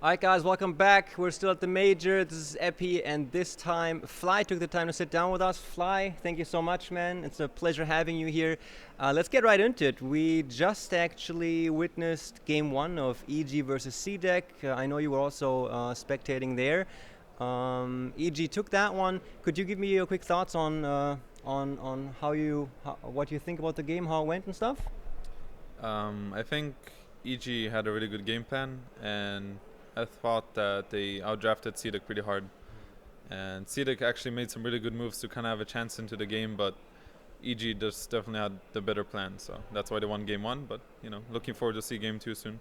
Alright guys, welcome back. We're still at the Major. This is Epi, and this time Fly took the time to sit down with us. Fly, thank you so much, man. It's a pleasure having you here. Let's get right into it. We just actually witnessed game one of EG versus CDEC. I know you were also spectating there. EG took that one. Could you give me your quick thoughts on what you think about the game, how it went and stuff? I think EG had a really good game plan, and I thought that they outdrafted CDEC pretty hard. And CDEC actually made some really good moves to kind of have a chance into the game, but EG just definitely had the better plan, so that's why they won game one. But looking forward to see game two soon.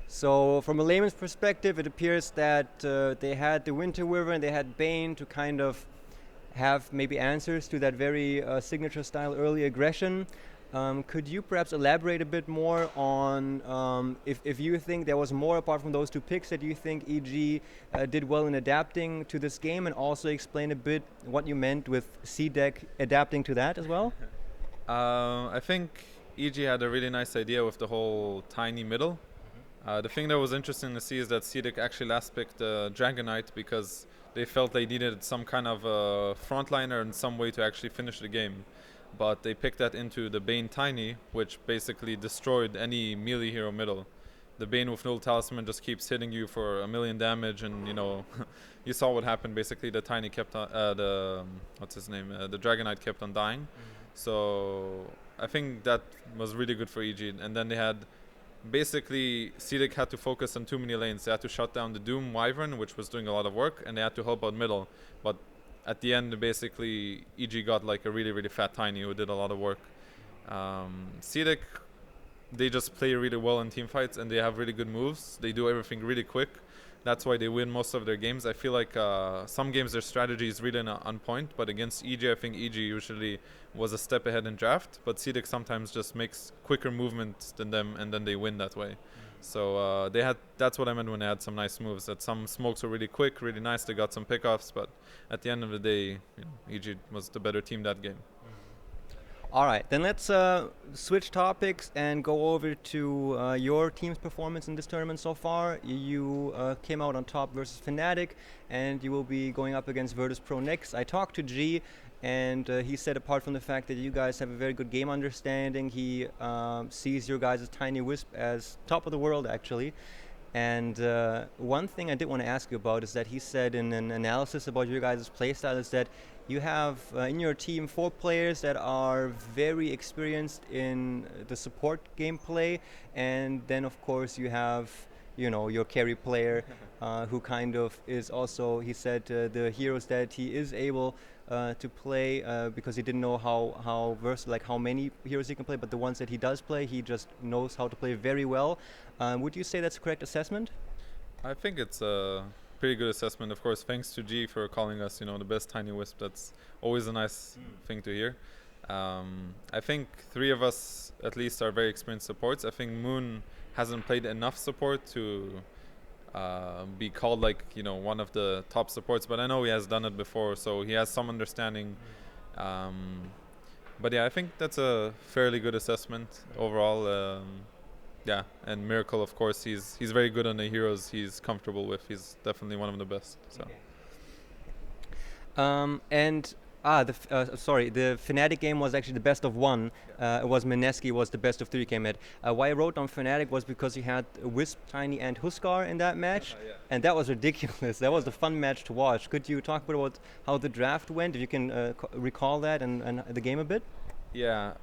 So, from a layman's perspective, it appears that they had the Winter Wyvern, they had Bane to kind of have maybe answers to that very signature style early aggression. Could you perhaps elaborate a bit more on if you think there was more apart from those two picks that you think EG did well in adapting to this game, and also explain a bit what you meant with CDEC adapting to that as well? I think EG had a really nice idea with the whole tiny middle. The thing that was interesting to see is that CDEC actually last picked Dragon Knight because they felt they needed some kind of frontliner in some way to actually finish the game. But they picked that into the Bane Tiny, which basically destroyed any melee hero middle. The Bane with null talisman just keeps hitting you for 1,000,000 damage, and you saw what happened. Basically, the Tiny kept on, the Dragon Knight kept on dying. So I think that was really good for EG. And then they had basically CDEC had to focus on too many lanes. They had to shut down the Doom Wyvern, which was doing a lot of work, and they had to help out middle. But at the end, basically, EG got like a really, really fat Tiny who did a lot of work. CDEC, they just play really well in team fights, and they have really good moves. They do everything really quick. That's why they win most of their games. I feel like some games their strategy is really on point, but against EG, I think EG usually was a step ahead in draft, but CDEC sometimes just makes quicker movements than them, and then they win that way. So that's what I meant when they had some nice moves. That some smokes were really quick, really nice. They got some pickoffs, but at the end of the day, EG was the better team that game. All right, then let's switch topics and go over to your team's performance in this tournament so far. You came out on top versus Fnatic, and you will be going up against virtus.pro next. I talked to G, and he said apart from the fact that you guys have a very good game understanding, he sees your guys' Tiny Wisp as top of the world, actually. And one thing I did want to ask you about is that he said in an analysis about your guys' playstyle is that you have in your team 4 players that are very experienced in the support gameplay, and then of course you have your carry player who kind of is also, he said, the heroes that he is able to play because he didn't know how versatile, like how many heroes he can play, but the ones that he does play, he just knows how to play very well. Would you say that's a correct assessment? I think it's a pretty good assessment. Of course, thanks to G for calling us, the best Tiny Wisp. That's always a nice thing to hear. I think 3 of us at least are very experienced supports. I think Moon hasn't played enough support to be called one of the top supports, but I know he has done it before, so he has some understanding. But yeah, I think that's a fairly good assessment overall. Yeah, and Miracle, of course, he's very good on the heroes he's comfortable with. He's definitely one of the best. So. And the Fnatic game was actually the best of 1. It was Mineski was the best of 3 came at. Why I wrote on Fnatic was because you had Wisp, Tiny, and Huskar in that match, and that was ridiculous. That was a fun match to watch. Could you talk about how the draft went, if you can recall that and the game a bit? Yeah,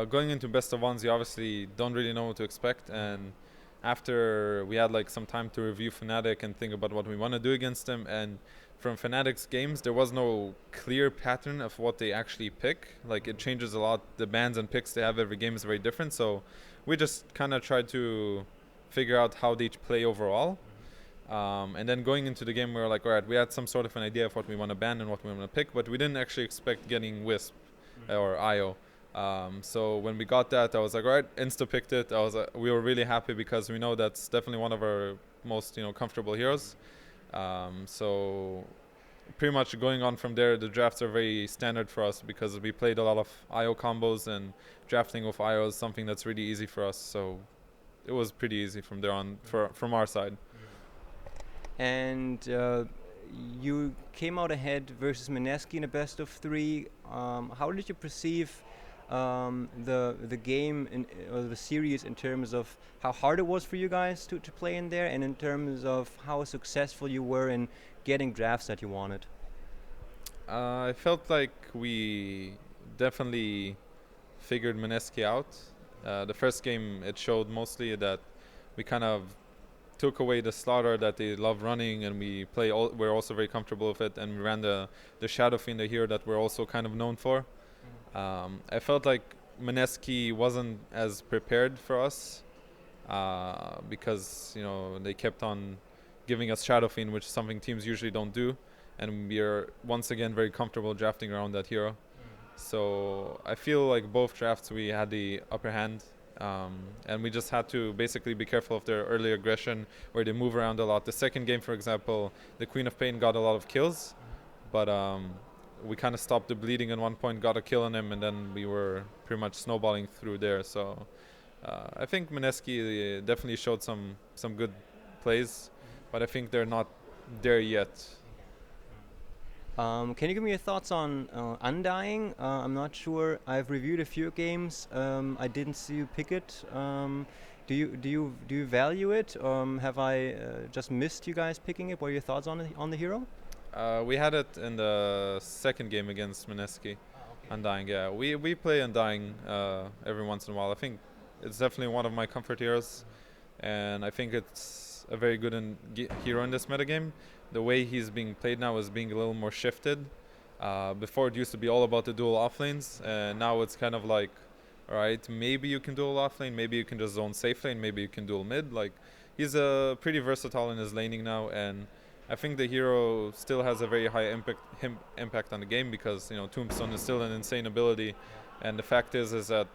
going into best of 1s, you obviously don't really know what to expect, and after we had some time to review Fnatic and think about what we want to do against them, and from Fnatic's games, there was no clear pattern of what they actually pick. It changes a lot. The bans and picks they have every game is very different, so we just kind of tried to figure out how they play overall. And then going into the game, we were like, all right, we had some sort of an idea of what we want to ban and what we want to pick, but we didn't actually expect getting Wisp or IO. So when we got that, I was like, all right, insta-picked it. We were really happy because we know that's definitely one of our most comfortable heroes. So pretty much going on from there, the drafts are very standard for us because we played a lot of IO combos, and drafting with IO is something that's really easy for us. So it was pretty easy from there on from our side. and you came out ahead versus Mineski in a best of three. How did you perceive the game or the series in terms of how hard it was for you guys to play in there, and in terms of how successful you were in getting drafts that you wanted? I felt like we definitely figured Mineski out. The first game, it showed mostly that we kind of took away the slaughter that they love running, and we're also very comfortable with it, and we ran the Shadow Fiend, the hero that we're also kind of known for. I felt like Mineski wasn't as prepared for us because they kept on giving us Shadow Fiend, which is something teams usually don't do, and we are once again very comfortable drafting around that hero. So I feel like both drafts we had the upper hand, and we just had to basically be careful of their early aggression where they move around a lot. The second game, for example, the Queen of Pain got a lot of kills, but we kind of stopped the bleeding at one point, got a kill on him, and then we were pretty much snowballing through there. So I think Mineski definitely showed some good plays, but I think they're not there yet. Can you give me your thoughts on Undying? I'm not sure. I've reviewed a few games. I didn't see you pick it. Do you value it? Have I just missed you guys picking it? What are your thoughts on the hero? We had it in the second game against Mineski. Undying, yeah. We play Undying every once in a while. I think it's definitely one of my comfort heroes, and I think it's a very good hero in this metagame. The way he's being played now is being a little more shifted. Before it used to be all about the dual offlanes, and now it's kind of like, all right, maybe you can dual offlane, maybe you can just zone safe lane, maybe you can dual mid. Like, he's pretty versatile in his laning now, and I think the hero still has a very high impact on the game because Tombstone is still an insane ability, and the fact is that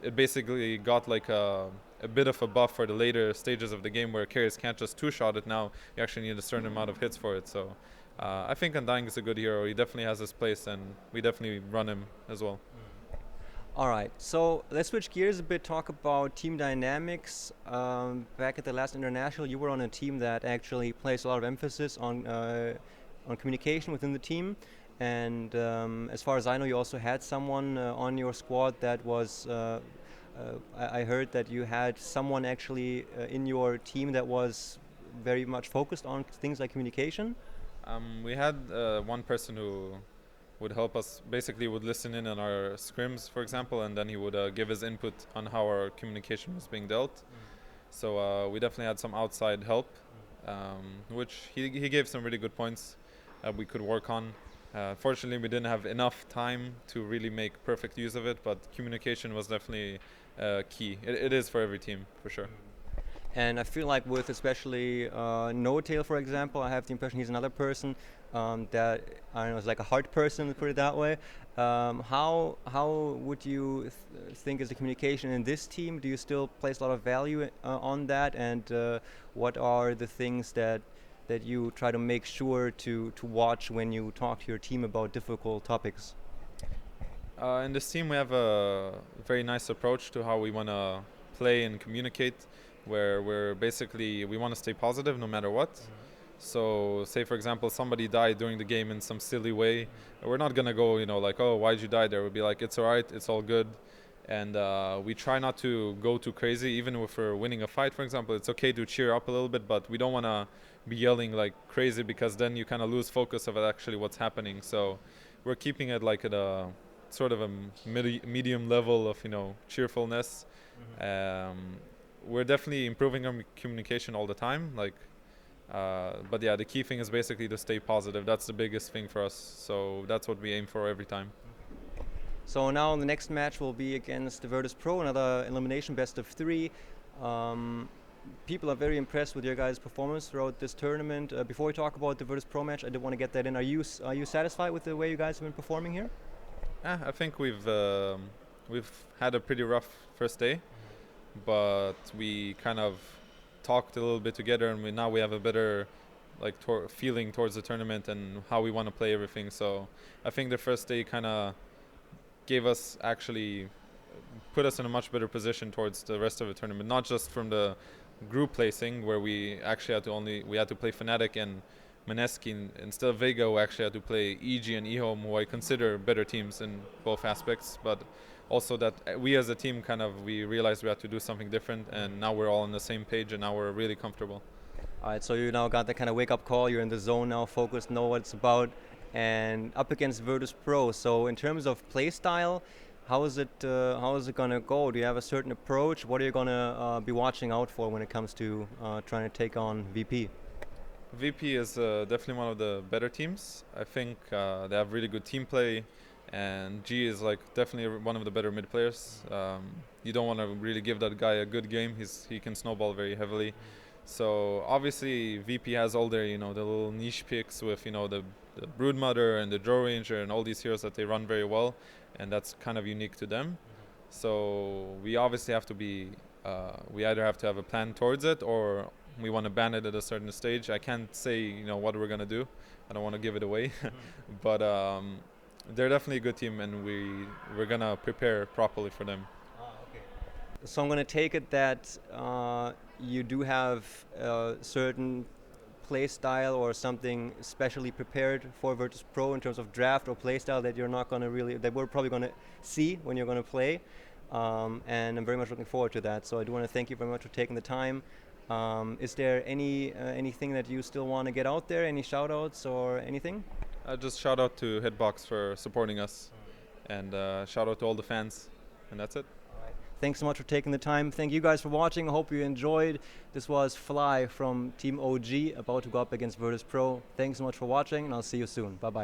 it basically got like a bit of a buff for the later stages of the game where carriers can't just two-shot it now. You actually need a certain amount of hits for it. So I think Undying is a good hero. He definitely has his place, and we definitely run him as well. All right, so let's switch gears a bit, talk about team dynamics. Back at the last international, you were on a team that actually placed a lot of emphasis on communication within the team. And as far as I know, you also had someone on your squad that was I heard that you had someone actually in your team that was very much focused on things like communication. We had one person who would help us, basically would listen in on our scrims, for example, and then he would give his input on how our communication was being dealt. So we definitely had some outside help, which he gave some really good points that we could work on. Fortunately, we didn't have enough time to really make perfect use of it, but communication was definitely key. It is for every team, for sure. And I feel like with especially No Tail, for example, I have the impression he's another person that, I don't know, is like a hard person, to put it that way. How would you think is the communication in this team? Do you still place a lot of value on that? And what are the things that you try to make sure to watch when you talk to your team about difficult topics? In this team, we have a very nice approach to how we want to play and communicate, where we want to stay positive no matter what. So say, for example, somebody died during the game in some silly way. We're not going to go, like, oh, why'd you die there? We'll be like, it's all right, it's all good. And we try not to go too crazy. Even if we're winning a fight, for example, it's okay to cheer up a little bit, but we don't want to be yelling like crazy because then you kind of lose focus of actually what's happening. So we're keeping it like at a sort of a medium level of, cheerfulness. We're definitely improving our communication all the time, but yeah, the key thing is basically to stay positive. That's the biggest thing for us, so that's what we aim for every time. So now the next match will be against the virtus.pro, another elimination best of three. People are very impressed with your guys' performance throughout this tournament. Before we talk about the virtus.pro match, I did want to get that in. Are you satisfied with the way you guys have been performing here? I think we've had a pretty rough first day, but we kind of talked a little bit together, and now we have a better feeling towards the tournament and how we want to play everything. So I think the first day kind of put us in a much better position towards the rest of the tournament, not just from the group placing where we actually had to play Fnatic and Mineski instead of Vega. We actually had to play EG and eHome, who I consider better teams in both aspects, but also that we as a team we realized we had to do something different, and now we're all on the same page, and now we're really comfortable. All right, so you now got that kind of wake-up call. You're in the zone now, focused, know what it's about, and up against Virtus.pro. So in terms of play style, how is it gonna go? Do you have a certain approach? What are you gonna be watching out for when it comes to trying to take on VP? VP is definitely one of the better teams. I think they have really good team play, and G is definitely one of the better mid players. You don't want to really give that guy a good game. He can snowball very heavily. So obviously VP has all their the little niche picks with the Broodmother and the Drow Ranger and all these heroes that they run very well, and that's kind of unique to them. So we obviously have to be we either have to have a plan towards it, or we want to ban it at a certain stage. I can't say what we're gonna do. I don't want to give it away, but they're definitely a good team, and we're gonna prepare properly for them. Okay. So I'm gonna take it that you do have a certain play style or something specially prepared for Virtus.pro in terms of draft or play style that you're not gonna that we're probably gonna see when you're gonna play, and I'm very much looking forward to that. So I do want to thank you very much for taking the time. Is there anything that you still want to get out there? Any shout outs or anything? Just shout out to Hitbox for supporting us, and shout out to all the fans, and that's it. All right. Thanks so much for taking the time. Thank you guys for watching. I hope you enjoyed. This was Fly from Team OG, about to go up against Virtus.pro. Thanks so much for watching, and I'll see you soon. Bye bye.